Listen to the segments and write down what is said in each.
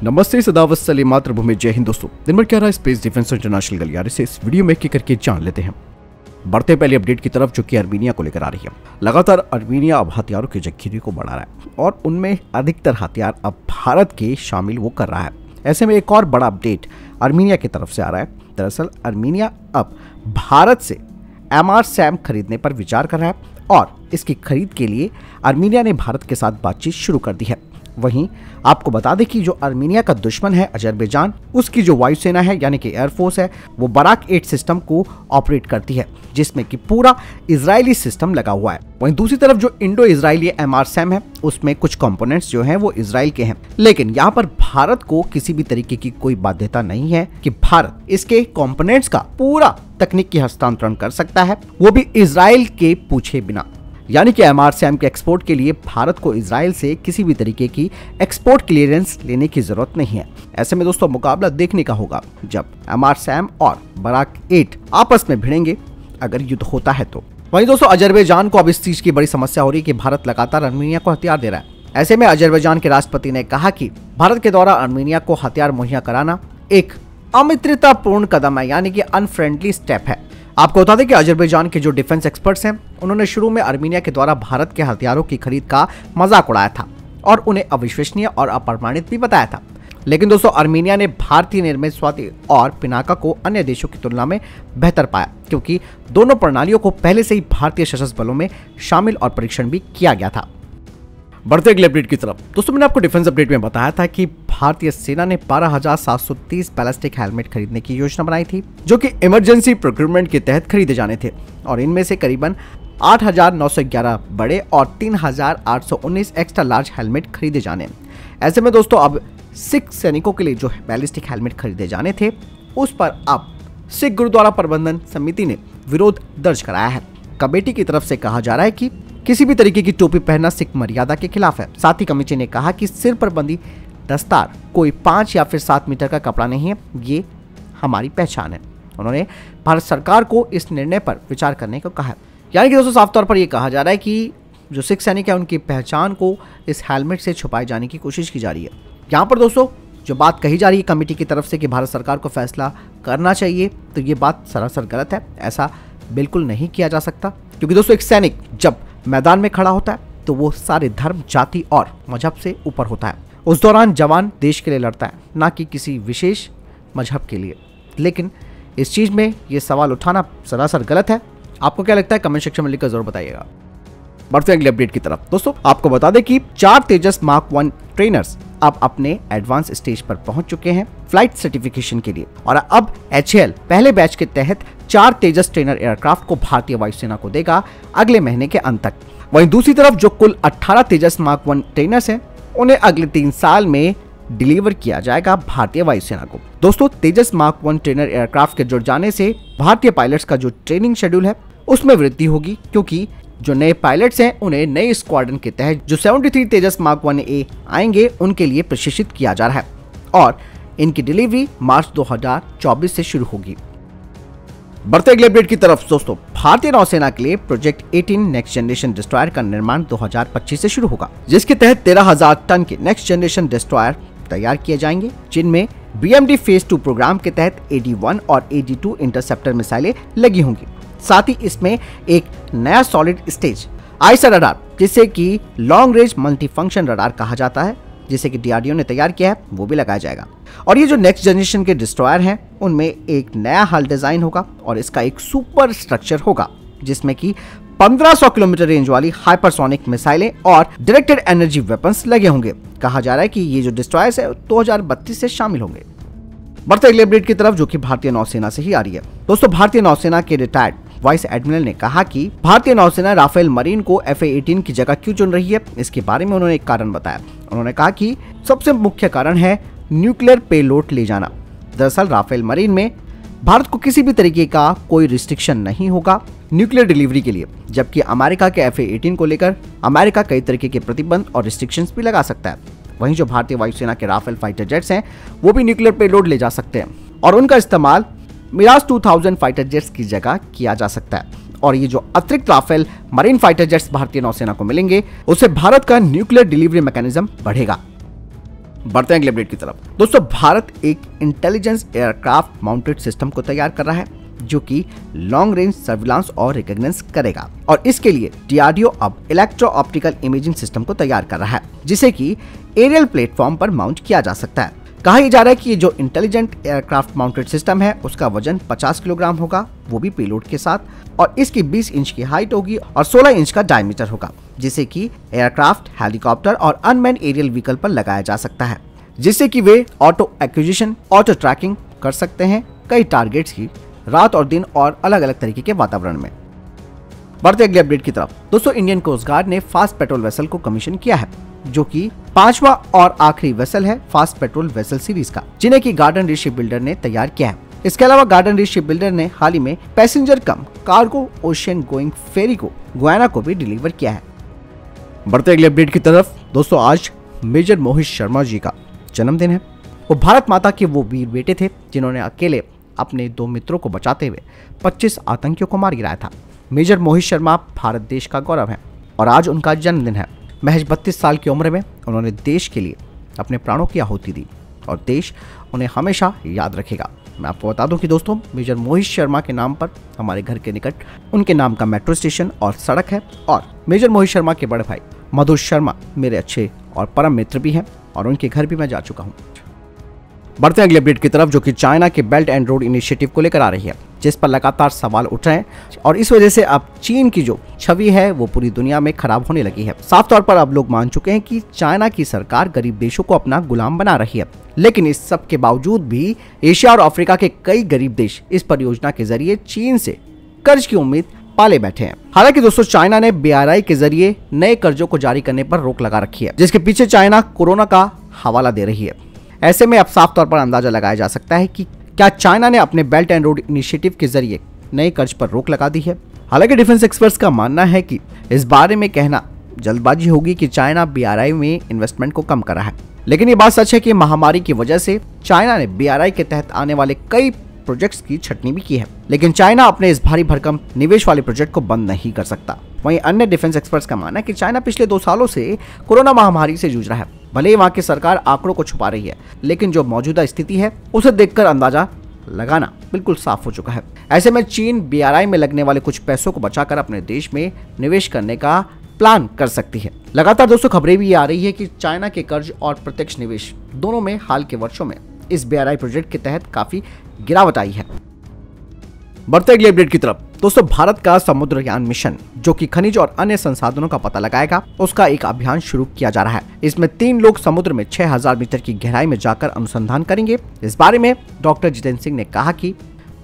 नमस्ते, सदावत सली मातृभूमि, जय हिंद दोस्तों। दिन भर क्या रहा स्पेस डिफेंस इंटरनेशनल गलियारे से इस वीडियो में एक करके जान लेते हैं। बढ़ते पहले अपडेट की तरफ जो कि आर्मीनिया को लेकर आ रही है। लगातार आर्मीनिया अब हथियारों की जखीरे को बढ़ा रहा है और उनमें अधिकतर हथियार अब भारत के शामिल वो कर रहा है। ऐसे में एक और बड़ा अपडेट आर्मीनिया की तरफ से आ रहा है। दरअसल आर्मीनिया अब भारत से MR-SAM खरीदने पर विचार कर रहा है और इसकी खरीद के लिए आर्मीनिया ने भारत के साथ बातचीत शुरू कर दी है। वहीं आपको बता दें कि जो आर्मीनिया का दुश्मन है अजरबैजान, उसकी जो वायुसेना है यानी कि एयरफोर्स है, वो बराक 8 सिस्टम को ऑपरेट करती है, जिसमें कि पूरा इजरायली सिस्टम लगा हुआ है। वहीं दूसरी तरफ जो इंडो इजरायली MR-SAM है, उसमें कुछ कंपोनेंट्स जो हैं वो इजराइल के हैं। लेकिन यहाँ पर भारत को किसी भी तरीके की कोई बाध्यता नहीं है कि भारत इसके कंपोनेंट्स का पूरा तकनीकी हस्तांतरण कर सकता है, वो भी इजराइल के पूछे बिना। यानी कि MR-SAM के एक्सपोर्ट के लिए भारत को इजराइल से किसी भी तरीके की एक्सपोर्ट क्लियरेंस लेने की जरूरत नहीं है। ऐसे में दोस्तों मुकाबला देखने का होगा जब MR-SAM और बराक 8 आपस में भिड़ेंगे, अगर युद्ध होता है तो। वहीं दोस्तों अजरबैजान को अब इस चीज की बड़ी समस्या हो रही है कि भारत लगातार आर्मीनिया को हथियार दे रहा है। ऐसे में अजरबैजान के राष्ट्रपति ने कहा कि भारत के द्वारा आर्मीनिया को हथियार मुहैया कराना एक अमित्रतापूर्ण कदम है, यानी कि अनफ्रेंडली स्टेप है। आपको बता दें कि अजरबैजान के जो डिफेंस एक्सपर्ट्स हैं, उन्होंने शुरू में आर्मीनिया के द्वारा भारत के हथियारों की खरीद का मजाक उड़ाया था और उन्हें अविश्वसनीय और अप्रमाणित भी बताया था। लेकिन दोस्तों आर्मीनिया ने भारतीय निर्मित स्वाति और पिनाका को अन्य देशों की तुलना में बेहतर पाया, क्योंकि दोनों प्रणालियों को पहले से ही भारतीय सशस्त्र बलों में शामिल और परीक्षण भी किया गया था। बढ़ते अगले अपडेट की तरफ। दोस्तों मैंने आपको डिफेंस अपडेट में बताया था कि भारतीय सेना ने 12,730 बैलिस्टिक हेलमेट खरीदने की योजना बनाई थी, जो कि इमरजेंसी प्रोक्योरमेंट के तहत खरीदे जाने थे और इनमें से करीबन 8,911 बड़े और 3,819 एक्स्ट्रा लार्ज हेलमेट खरीदे जाने। ऐसे में दोस्तों अब सिख सैनिकों के लिए जो बैलिस्टिक हेलमेट खरीदे जाने थे, उस पर अब सिख गुरुद्वारा प्रबंधन समिति ने विरोध दर्ज कराया है। कमेटी की तरफ से कहा जा रहा है कि किसी भी तरीके की टोपी पहनना सिख मर्यादा के खिलाफ है। साथ ही कमेटी ने कहा कि सिर पर बंदी दस्तार कोई 5 या फिर 7 मीटर का कपड़ा नहीं है, ये हमारी पहचान है। उन्होंने भारत सरकार को इस निर्णय पर विचार करने को कहा है। यानी कि दोस्तों साफ तौर पर यह कहा जा रहा है कि जो सिख सैनिक है उनकी पहचान को इस हेलमेट से छुपाए जाने की कोशिश की जा रही है। यहाँ पर दोस्तों जो बात कही जा रही है कमेटी की तरफ से कि भारत सरकार को फैसला करना चाहिए, तो ये बात सरासर गलत है। ऐसा बिल्कुल नहीं किया जा सकता, क्योंकि दोस्तों एक सैनिक जब मैदान में खड़ा होता है तो वो सारे धर्म, जाति और मजहब से ऊपर होता है। उस दौरान जवान देश के लिए लड़ता है, ना कि किसी विशेष मजहब के लिए। लेकिन इस चीज में ये सवाल उठाना सरासर गलत है। आपको क्या लगता है कमेंट सेक्शन में लिखकर जरूर बताइएगा। बढ़ते अगले अपडेट की तरफ। दोस्तों आपको बता दें कि 4 तेजस मार्क 1 ट्रेनर्स अब अपने एडवांस स्टेज पर पहुंच चुके हैं फ्लाइट सर्टिफिकेशन के लिए और अब HAL पहले बैच के तहत 4 तेजस ट्रेनर एयरक्राफ्ट को भारतीय वायुसेना को देगा अगले महीने के अंत तक। वहीं दूसरी तरफ जो कुल 18 तेजस मार्क 1 ट्रेनर्स हैं, उन्हें अगले 3 साल में डिलीवर किया जाएगा भारतीय वायुसेना को। दोस्तों तेजस मार्क 1 ट्रेनर एयरक्राफ्ट के जुड़ जाने से भारतीय पायलट्स का जो ट्रेनिंग शेड्यूल है उसमें वृद्धि होगी, क्योंकि जो नए पायलट्स हैं उन्हें नए स्क्वाड्रन के तहत जो 73 तेजस मार्क 1A आएंगे उनके लिए प्रशिक्षित किया जा रहा है और इनकी डिलीवरी मार्च 2024 से शुरू होगी। बढ़ते अगले अपडेट की तरफ। दोस्तों भारतीय नौसेना के लिए प्रोजेक्ट 18 नेक्स्ट जनरेशन डिस्ट्रॉयर का निर्माण 2025 से शुरू होगा, जिसके तहत 13,000 टन के नेक्स्ट जनरेशन डिस्ट्रॉयर तैयार किए जाएंगे, जिनमें BMD फेज 2 प्रोग्राम के तहत AD-1 और AD-2 इंटरसेप्टर मिसाइलें लगी होंगी। साथ ही इसमें एक नया सॉलिड स्टेज आईसा रडार, जिसे कि लॉन्ग रेंज मल्टीफंक्शन रडार कहा जाता है, जिसे कि DRDO ने तैयार किया है, वो भी लगाया जाएगा। और ये जो नेक्स्ट जनरेशन के डिस्ट्रॉयर हैं उनमें एक नया हल डिजाइन होगा और इसका एक सुपर स्ट्रक्चर होगा, जिसमें कि 1500 किलोमीटर रेंज वाली हाइपरसोनिक मिसाइलें और डायरेक्टेड एनर्जी वेपन्स लगे होंगे। कहा जा रहा है कि ये जो डिस्ट्रॉयर्स है 2032 से शामिल होंगे। बढ़ते अगले अपडेट की तरफ, जो कि भारतीय नौसेना से ही आ रही है। दोस्तों भारतीय नौसेना के रिटायर्ड वाइस एडमिरल ने कहा कि भारतीय नौसेना राफेल मरीन को FA-18 की जगह क्यों चुन रही है, इसके बारे में उन्होंने एक कारण बताया। उन्होंने कहा कि सबसे मुख्य कारण है न्यूक्लियर पेलोड ले जाना। दरअसल राफेल मरीन में भारत को किसी भी तरीके का कोई रिस्ट्रिक्शन नहीं होगा न्यूक्लियर डिलीवरी के लिए, जबकि अमेरिका के FA-18 को लेकर अमेरिका कई तरीके के प्रतिबंध और रिस्ट्रिक्शंस भी लगा सकता है। वहीं जो भारतीय वायुसेना के राफेल फाइटर जेट्स हैं वो भी न्यूक्लियर पेलोड ले जा सकते हैं और उनका इस्तेमाल मिराज 2000 फाइटर जेट्स की जगह किया जा सकता है। और ये जो अतिरिक्त राफेल मरीन फाइटर जेट्स भारतीय नौसेना को मिलेंगे, उससे भारत का न्यूक्लियर डिलीवरी मैकेनिज्म बढ़ेगा। बढ़ते हैं अगले अपडेट की तरफ। दोस्तों, भारत एक इंटेलिजेंस एयरक्राफ्ट माउंटेड सिस्टम को तैयार कर रहा है जो कि लॉन्ग रेंज सर्विलांस और रिकॉग्निशन करेगा, और इसके लिए डीआरडीओ अब इलेक्ट्रो ऑप्टिकल इमेजिंग सिस्टम को तैयार कर रहा है जिसे कि एरियल प्लेटफॉर्म पर माउंट किया जा सकता है। कहा यह जा रहा है कि ये जो इंटेलिजेंट एयरक्राफ्ट माउंटेड सिस्टम है उसका वजन 50 किलोग्राम होगा, वो भी पेलोड के साथ, और इसकी 20 इंच की हाइट होगी और 16 इंच का डायमीटर होगा, जिसे कि एयरक्राफ्ट, हेलीकॉप्टर और अनमैन्ड एरियल व्हीकल पर लगाया जा सकता है, जिससे कि वे ऑटो एक्विजिशन, ऑटो ट्रैकिंग कर सकते हैं कई टारगेट्स की रात और दिन और अलग अलग तरीके के वातावरण में। बढ़ते अगले अपडेट की तरफ। दोस्तों, इंडियन कोस्ट गार्ड ने फास्ट पेट्रोल वेसल को कमीशन किया है जो कि 5वां और आखिरी वेसल है फास्ट पेट्रोल वेसल सीरीज का, जिन्हें की गार्डन रीच शिप बिल्डर ने तैयार किया है। इसके अलावा गार्डन रीच शिप बिल्डर ने हाल ही में पैसेंजर कम कार्गो ओशियन गोइंग फेरी को गुयाना को भी डिलीवर किया है। बढ़ते अगले अपडेट की तरफ। दोस्तों, आज मेजर मोहित शर्मा जी का जन्मदिन है। वो भारत माता के वो वीर बेटे थे जिन्होंने अकेले अपने 2 मित्रों को बचाते हुए 25 आतंकियों को मार गिराया था। मेजर मोहित शर्मा भारत देश का गौरव है और आज उनका जन्मदिन है। महज 32 साल की उम्र में उन्होंने देश के लिए अपने प्राणों की आहुति दी और देश उन्हें हमेशा याद रखेगा। मैं आपको बता दूं कि दोस्तों, मेजर मोहित शर्मा के नाम पर हमारे घर के निकट उनके नाम का मेट्रो स्टेशन और सड़क है, और मेजर मोहित शर्मा के बड़े भाई मधु शर्मा मेरे अच्छे और परम मित्र भी हैं और उनके घर भी मैं जा चुका हूं। बढ़ते अगले अपडेट की तरफ, जो कि चाइना के बेल्ट एंड रोड इनिशिएटिव को लेकर आ रही है, जिस पर लगातार सवाल उठ रहे हैं और इस वजह से अब चीन की जो छवि है वो पूरी दुनिया में खराब होने लगी है। साफ तौर पर अब लोग मान चुके हैं कि चाइना की सरकार गरीब देशों को अपना गुलाम बना रही है, लेकिन इस सब के बावजूद भी एशिया और अफ्रीका के कई गरीब देश इस परियोजना के जरिए चीन से कर्ज की उम्मीद पाले बैठे हैं। हालांकि दोस्तों, चाइना ने BRI के जरिए नए कर्जों को जारी करने पर रोक लगा रखी है, जिसके पीछे चाइना कोरोना का हवाला दे रही है। ऐसे में अब साफ तौर पर अंदाजा लगाया जा सकता है कि क्या चाइना ने अपने बेल्ट एंड रोड इनिशिएटिव के जरिए नए कर्ज पर रोक लगा दी है। हालांकि डिफेंस एक्सपर्ट्स का मानना है कि इस बारे में कहना जल्दबाजी होगी कि चाइना BRI में इन्वेस्टमेंट को कम कर रहा है, लेकिन ये बात सच है कि महामारी की वजह से चाइना ने BRI के तहत आने वाले कई प्रोजेक्ट्स की छटनी भी की है, लेकिन चाइना अपने इस भारी भरकम निवेश वाले प्रोजेक्ट को बंद नहीं कर सकता। वहीं अन्य डिफेंस एक्सपर्ट्स का मानना है कि चाइना पिछले 2 सालों से कोरोना महामारी से जूझ रहा है। भले ही वहां की सरकार आंकड़ों को छुपा रही है, लेकिन जो मौजूदा स्थिति है उसे देखकर अंदाजा लगाना बिल्कुल साफ हो चुका है। ऐसे में चीन BRI में लगने वाले कुछ पैसों को बचाकर अपने देश में निवेश करने का प्लान कर सकती है। लगातार दोस्तों खबरें भी आ रही है कि चाइना के कर्ज और प्रत्यक्ष निवेश दोनों में हाल के वर्षों में इस BRI प्रोजेक्ट के तहत काफी गिरावट आई है। बढ़ते अगले अपडेट की तरफ। दोस्तों, भारत का समुद्रयान मिशन जो कि खनिज और अन्य संसाधनों का पता लगाएगा, उसका एक अभियान शुरू किया जा रहा है। इसमें 3 लोग समुद्र में 6000 मीटर की गहराई में जाकर अनुसंधान करेंगे। इस बारे में डॉक्टर जितेंद्र सिंह ने कहा कि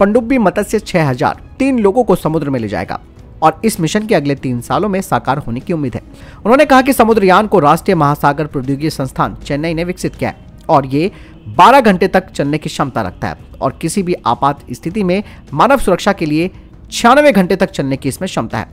पनडुब्बी मत्स्य 6000 3 लोगों को समुद्र में ले जाएगा और इस मिशन के अगले 3 सालों में साकार होने की उम्मीद है। उन्होंने कहा कि समुद्रयान को राष्ट्रीय महासागर प्रौद्योगिकी संस्थान चेन्नई ने विकसित किया है और ये 12 घंटे तक चलने की क्षमता रखता है और किसी भी आपात स्थिति में मानव सुरक्षा के लिए 96 घंटे तक चलने की इसमें क्षमता है।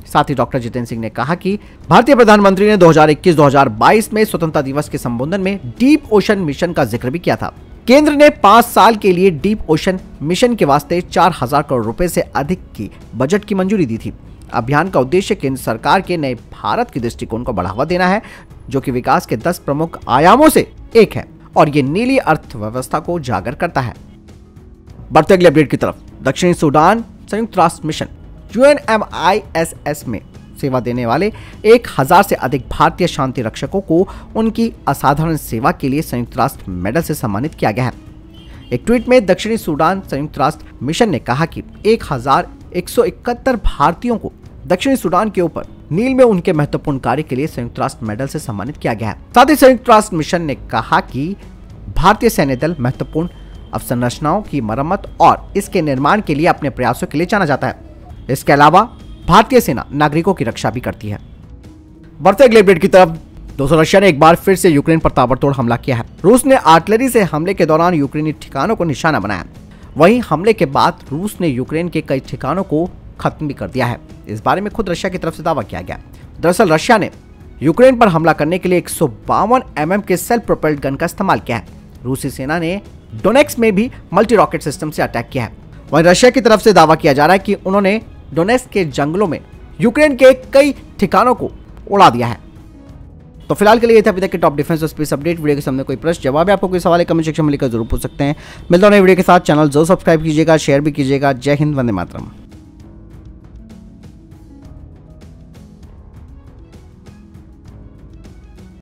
साथ ही डॉक्टर जितेंद्र सिंह ने कहा कि भारतीय प्रधानमंत्री ने 2021-2022 में स्वतंत्रता दिवस के संबोधन में डीप ओशन मिशन का जिक्र भी किया था। केंद्र ने 5 साल के लिए डीप ओशन मिशन के वास्ते 4000 करोड़ रुपए से अधिक की बजट की मंजूरी दी थी। अभियान का उद्देश्य केंद्र सरकार के नए भारत के दृष्टिकोण को बढ़ावा देना है, जो कि विकास के 10 प्रमुख आयामों से एक है और ये नीली अर्थव्यवस्था को उजागर करता है। बढ़ते अगले अपडेट की तरफ। दक्षिणी सूडान संयुक्त राष्ट्र मिशन UNMISS में सेवा देने वाले 1000 से अधिक भारतीय शांति रक्षकों को उनकी असाधारण सेवा के लिए संयुक्त राष्ट्र मेडल से सम्मानित किया गया है। एक ट्वीट में दक्षिणी सूडान संयुक्त राष्ट्र मिशन ने कहा कि 1171 भारतीयों को दक्षिणी सूडान के ऊपर नील में उनके महत्वपूर्ण कार्य के लिए संयुक्त राष्ट्र मेडल से सम्मानित किया गया है। साथ ही संयुक्त राष्ट्र मिशन ने कहा कि भारतीय सैन्य दल महत्वपूर्ण अवसंरचनाओं की मरम्मत और इसके निर्माण के लिए अपने प्रयासों के लिए जाना जाता है। इसके अलावा भारतीय सेना नागरिकों की रक्षा भी करती है। बढ़ते अगले अपडेट की तरफ। दोस्तों, रशिया ने एक बार फिर से यूक्रेन पर ताबड़तोड़ हमला किया है। रूस ने आर्टिलरी से हमले के दौरान यूक्रेनी ठिकानों को निशाना बनाया। वहीं हमले के बाद रूस ने यूक्रेन के कई ठिकानों को खत्म भी कर दिया है। इस बारे में खुद रशिया की तरफ से दावा किया गया। दरअसल रशिया ने यूक्रेन पर हमला करने के लिए 152 mm के सेल्फ प्रोपेल्ड गन का इस्तेमाल किया है। रूसी सेना ने डोनेक्स में भी मल्टी रॉकेट सिस्टम से अटैक किया है। वहीं रशिया की तरफ से दावा किया जा रहा है कि उन्होंने डोनेक्स के जंगलों में यूक्रेन के कई ठिकानों को उड़ा दिया है। तो फिलहाल के लिए ये था अभी तक के टॉप डिफेंस और स्पेस अपडेट। वीडियो के सामने कोई प्रश्न जवाब है, आपको कोई सवाल है, कमेंट सेक्शन में लिखकर जरूर पूछ सकते हैं। मिलता हूं नई वीडियो के साथ। चैनल जरूर सब्सक्राइब कीजिएगा, शेयर भी कीजिएगा। जय हिंद, वंदे मातरम।